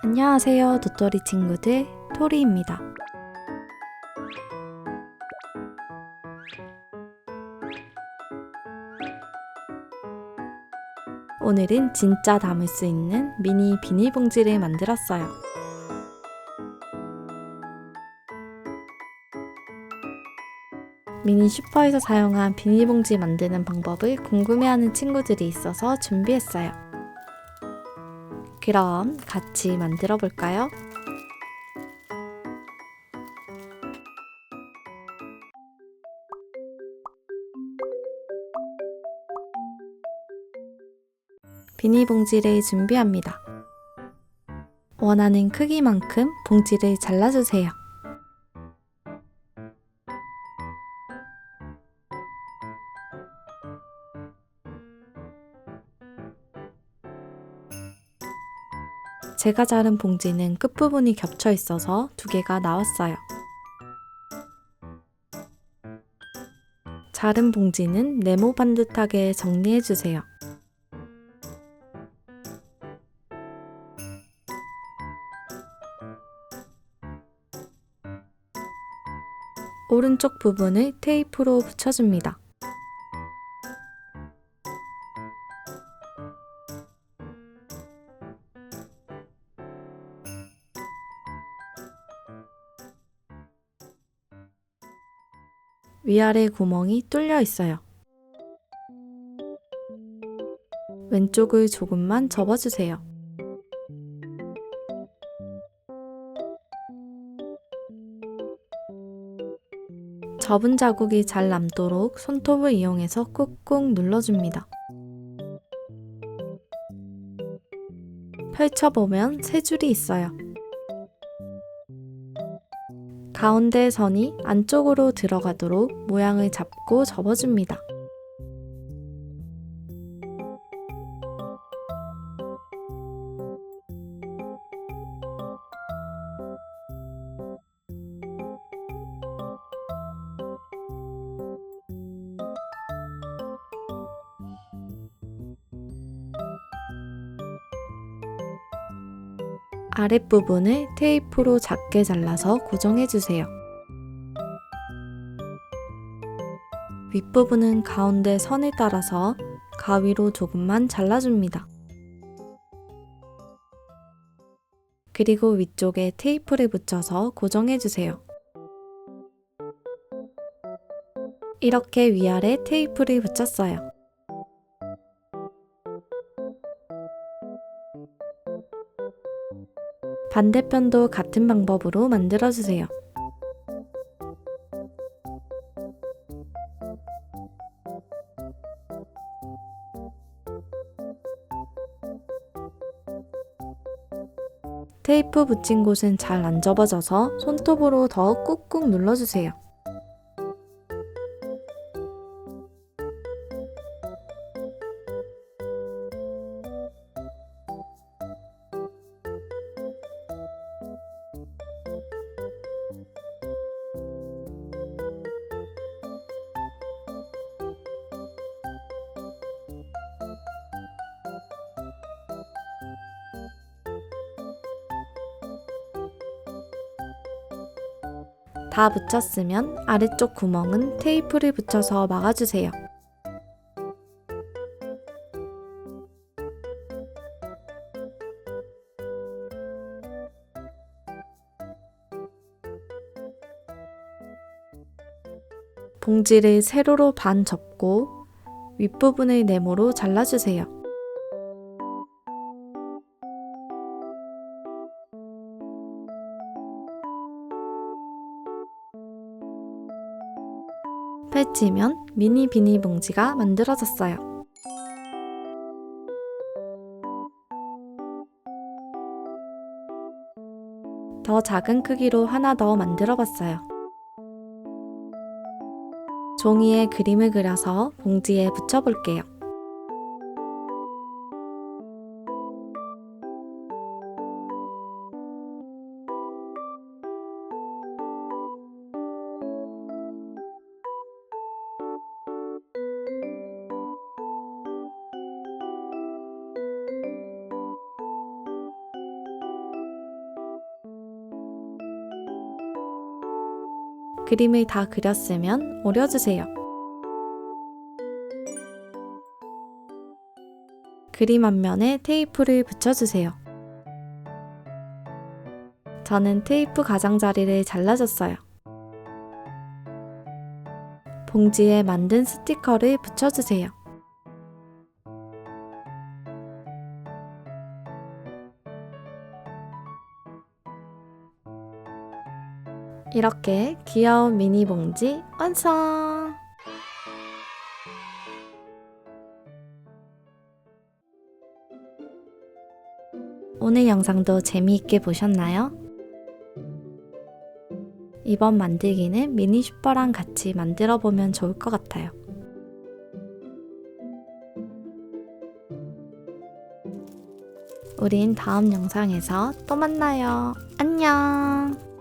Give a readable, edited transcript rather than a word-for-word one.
안녕하세요, 도토리 친구들, 토리입니다. 오늘은 진짜 담을 수 있는 미니 비닐봉지를 만들었어요. 미니 슈퍼에서 사용한 비닐봉지 만드는 방법을 궁금해하는 친구들이 있어서 준비했어요. 그럼 같이 만들어 볼까요? 비닐봉지를 준비합니다. 원하는 크기만큼 봉지를 잘라주세요. 제가 자른 봉지는 끝부분이 겹쳐 있어서 2개가 나왔어요. 자른 봉지는 네모 반듯하게 정리해주세요. 오른쪽 부분을 테이프로 붙여줍니다. 위아래 구멍이 뚫려 있어요. 왼쪽을 조금만 접어주세요. 접은 자국이 잘 남도록 손톱을 이용해서 꾹꾹 눌러줍니다. 펼쳐보면 3줄이 있어요. 가운데 선이 안쪽으로 들어가도록 모양을 잡고 접어줍니다. 아랫부분을 테이프로 작게 잘라서 고정해주세요. 윗부분은 가운데 선을 따라서 가위로 조금만 잘라줍니다. 그리고 위쪽에 테이프를 붙여서 고정해주세요. 이렇게 위아래 테이프를 붙였어요. 반대편도 같은 방법으로 만들어주세요. 테이프 붙인 곳은 잘 안 접어져서 손톱으로 더 꾹꾹 눌러주세요. 다 붙였으면 아래쪽 구멍은 테이프를 붙여서 막아주세요. 봉지를 세로로 반 접고 윗부분을 네모로 잘라주세요. 펼치면 미니 비닐봉지가 만들어졌어요. 더 작은 크기로 하나 더 만들어봤어요. 종이에 그림을 그려서 봉지에 붙여볼게요. 그림을 다 그렸으면 오려주세요. 그림 앞면에 테이프를 붙여주세요. 저는 테이프 가장자리를 잘라줬어요. 봉지에 만든 스티커를 붙여주세요. 이렇게 귀여운 미니 봉지 완성! 오늘 영상도 재미있게 보셨나요? 이번 만들기는 미니 슈퍼랑 같이 만들어 보면 좋을 것 같아요. 우린 다음 영상에서 또 만나요. 안녕!